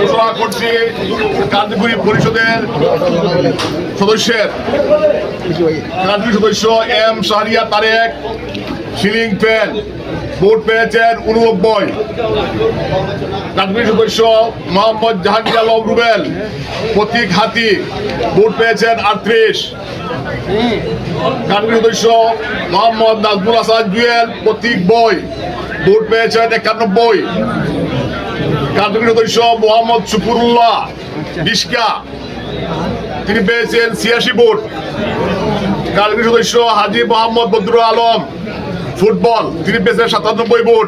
ঘোষণা করছি কার্যকরী পরিষদের সদস্যের কার্যকরী সদস্য M Shahriya Tarek ceiling fan vote পেয়েছেন 89। কার্যকরী সদস্য মোহাম্মদ জাহাঙ্গীর আলম রুবেল প্রতীক হাতি ভোট পেয়েছেন 38। কার্যকরী সদস্য মোহাম্মদ নাজমুল হাসান জুয়েল প্রতীক বই ভোট পেয়েছেন 91। কার্যকরী সদস্য মোহাম্মদ শুকুরুল্লাহ বিশকা তিনি পেয়েছেন 86 ভোট। কার্যকরী সদস্য হাজী মোহাম্মদ বদরুল আলম ফুটবল তিনি পেয়েছেন 97 ভোট।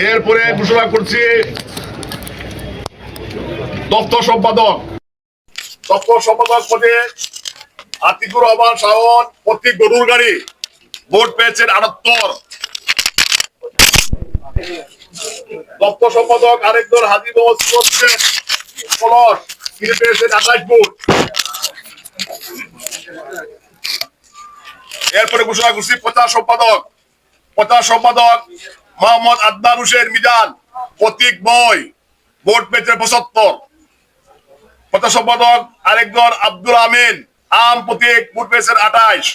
এরপরে ঘোষণা করছি দপ্তর সম্পাদক পদে আতিকুর রহমান শাওন প্রতীক গরুর গাড়ি ভোট পেয়েছেন 78। দপ্তর সম্পাদক আরেকজন হাজী মোহাম্মদ পলস তিনি পেয়েছেন 28 ভোট। এরপরে ঘোষণা করছি প্রচার সম্পাদক মোহাম্মদ আদনান হোসেন মিজান প্রতীক বই ভোট পেয়েছেন 75। প্রচার সম্পাদক আরেকজন আব্দুল আমিন আম প্রতীক ভোট পেয়েছেন 28।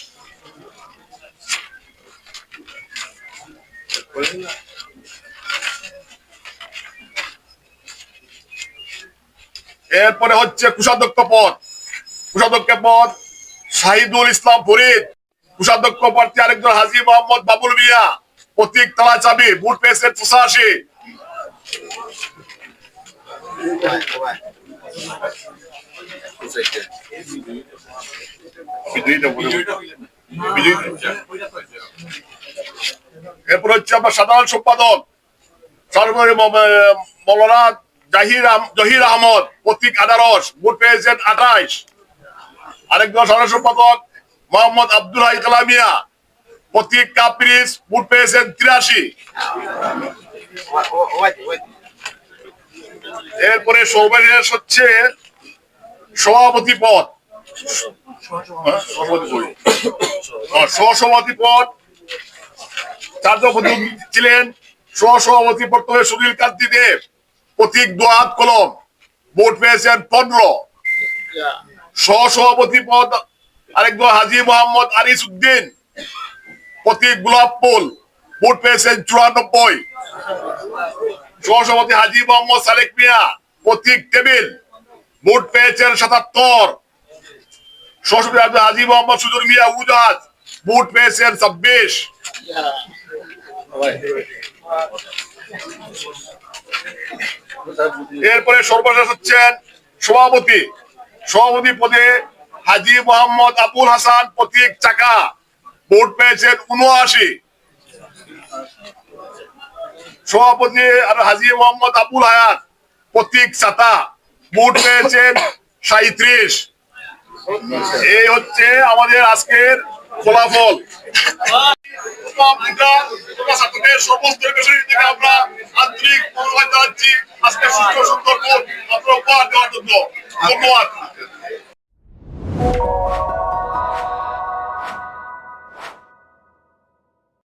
এরপরে হচ্ছে কোষাধ্যক্ষ পদ শাহিদুল ইসলাম ফরিদ কোষাধ্যক্ষ প্রার্থী আরেকজন হাজী মোহাম্মদ বাবুল মিয়া প্রতীক তালা চাবি ভোট পেয়েছেন 85। এরপর হচ্ছে আমার সাধারণ সম্পাদক মৌলানা জহির আহমদ প্রতীক আনারস ভোট পেয়েছেন 28। আরেকজন সাধারণ সম্পাদক মোহাম্মদ আব্দুল হাই কালামিয়া প্রতীক কাপ্রিস ভোট পেয়েছেন 83। এরপরে সর্বশেষ হচ্ছে সভাপতি পদ সহসভাপতি পদ চারজন প্রতিনিধি ছিলেন। সহসভাপতি পদ সুনীল কান্তি দেব প্রতীক দোয়াত কলম ভোট পেয়েছেন 15। সহসভাপতি পদ আরেকজন হাজী মোহাম্মদ আনিস উদ্দিন প্রতীক গোলাপ ফুল ভোট পেয়েছেন 94। সহসভাপতি হাজী মোহাম্মদ সালেক মিয়া প্রতীক টেবিল ভোট পেয়েছেন 77। সহসভাপতি হাজী মোহাম্মদ সুজুর মিয়া উজাজ ভোট পেয়েছেন 26। এরপরে সর্বশেষ হচ্ছেন সভাপতি পদে হাজী মোহাম্মদ আবুল হাসান প্রতীক চাকা ভোট পেয়েছেন 79। সভাপতি হাজী মোহাম্মদ আবুল হায়াত প্রতীক ছাতা ভোট পেয়েছেন 37। এই হচ্ছে আমাদের আজকের ফলাফল। সমস্ত আমরা আন্তরিক ধন্যবাদ জানাচ্ছি আজকে সুস্থ সুন্দর ভোট আপনারা উপহার দেওয়ার জন্য। ধন্যবাদ।